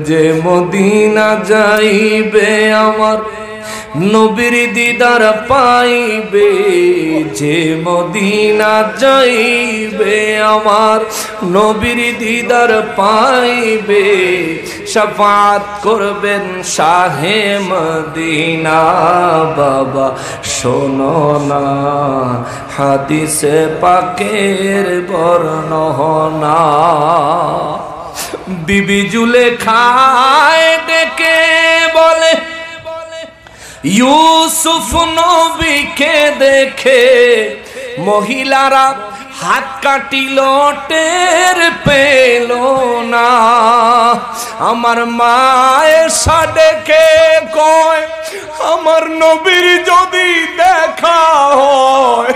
যে মদিনা যাইবে আমার নবীর দিদার পাইবে, যে মদিনা যাইবে আমার নবীর দিদার পাইবে, শাফাত করবেন শাহে মদিনা। বাবা শোনো না হাদিসে পাকের বর্ণনা, বিবি জুলেখায় ডেকে বলে ইউসুফ নবীকে দেখে মহিলারা হাত কাটিল টের পেল না। আমার মায়ের সাডেকে কয় আমার নবীর যদি দেখা হয়,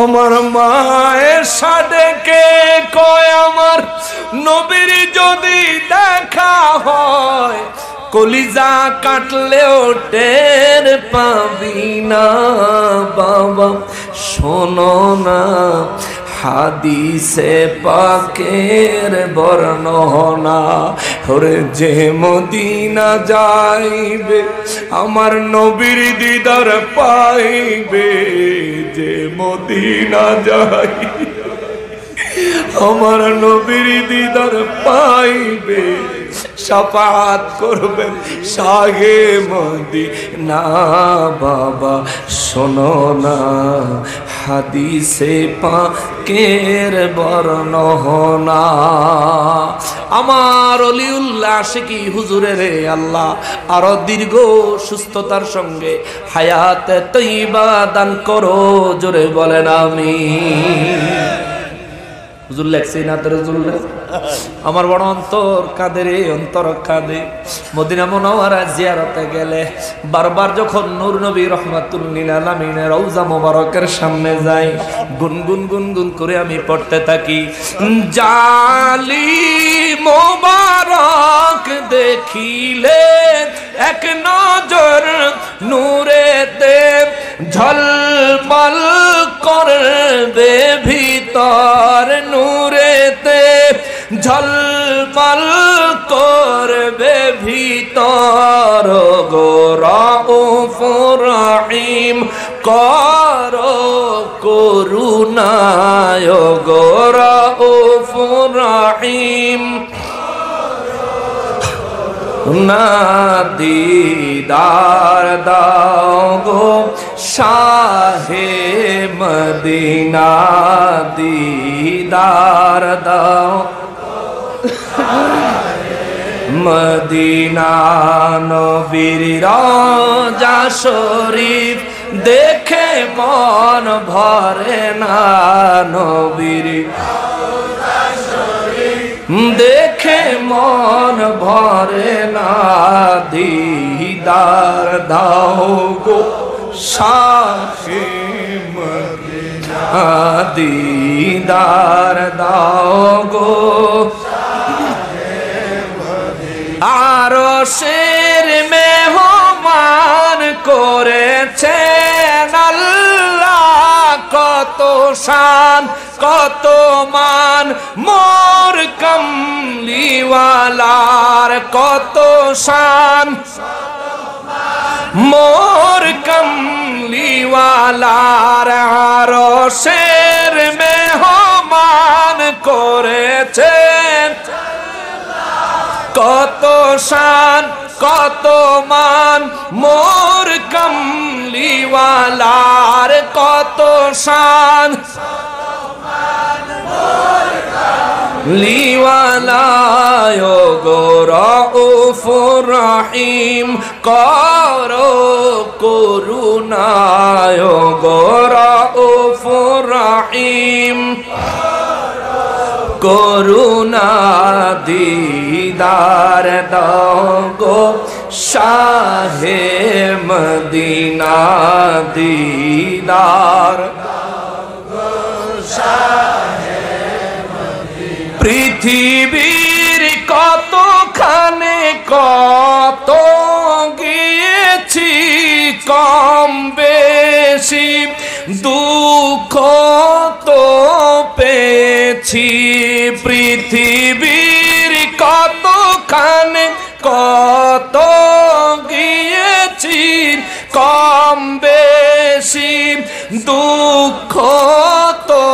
আমার মায়ের সাডেকে কয় আমার নবীর যদি দেখা হয়, কলিজা কাটলেও টের পাবি না। বাবা শোনো না হাদিসে পাকের বর্ণনা, ওরে যে মদিনা যাইবে আমার নবীর দিদার পাইবে, যে মদিনা যাইবে আমার নবীর দিদার পাইবে, শাফাত করবেন শাহে মদিনা। বাবা শোনো না হাদিসে পাকের বর্ণনা। আমার অলিউল্লাহ আশিকি হুজুরের আল্লাহ আরো দীর্ঘ সুস্থতার সঙ্গে হায়াত তৈবা দান করো, জোরে বলেন আমিন। হুজুর লেখছে না তো হুজুর, আমার বড় অন্তর কাঁদে রে, অন্তর কাঁদে। মদিনা মুনাওয়ারা জিয়ারতে গেলে বারবার যখন নূর নবী রাহমাতুল লিল আলামিনের রওজা মোবারকের সামনে যাই, গুনগুন গুনগুন করে আমি পড়তে থাকি, জালি মোবারক দেখিলে এক নজর নূরেতে ঝলমল করবে ভিতর, নূরেতে ঝলমল করবে ভিতর, গো রাউফুর রহিম করো করুণায়, গো রাউফুর রহিম না দিদার দাও গো শাহে মদিনা, দিদার দাও মদিনা। নবীর রওজা শরীফ দেখে মন ভরে না, নবীর দেখে মন ভরে না, দিদার দাও গো শাহে মদিনা, দিদার দাও গো আরশের মেহমান করেছেন আল্লাহ, কত শান কত মান মোর কমলিওয়ালার, কত শান মোর কমলিওয়ালার, আরশের মেহমান করেছেন কত শান কত মান মোর কমলিওয়ালার, কত শান লিওয়ালায়, গো রাউফুর রহিম করো করুণায়, গো রাউফুর রহিম করুণা, দিদার দাও গো শাহে মদিনা, দিদার পৃথিবীর কতখানে কত গিয়েছি কম বেশি, দুঃখ তো পেয়েছি পেয়েছি পৃথিবীর কতখানে কত গিয়েছি কম বেশি দুঃখ তো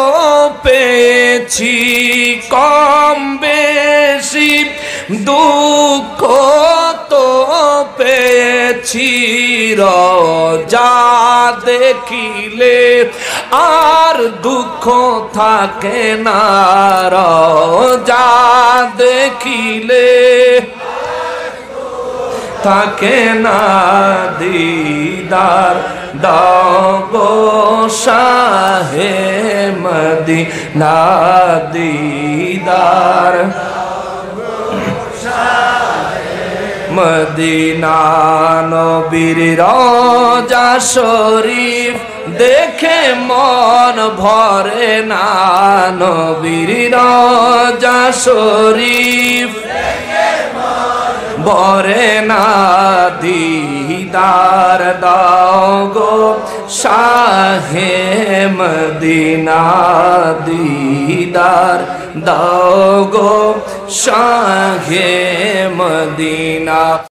পেয়েছি কম বেশি দুঃখ তো পেয়েছি রোজা দেখিলে আর দুঃখ থাকে না রোজা দেখিলে থাকে না দিদার দাও গো শাহে মদিনা দিদার মদিনা নবীর রওজা শরীফ দেখে মন ভরে না নবীর রওজা শরীফ ভরে না দিদার দাও গো শাহে মদিনা দিদার দাও গো শাহে মদিনা।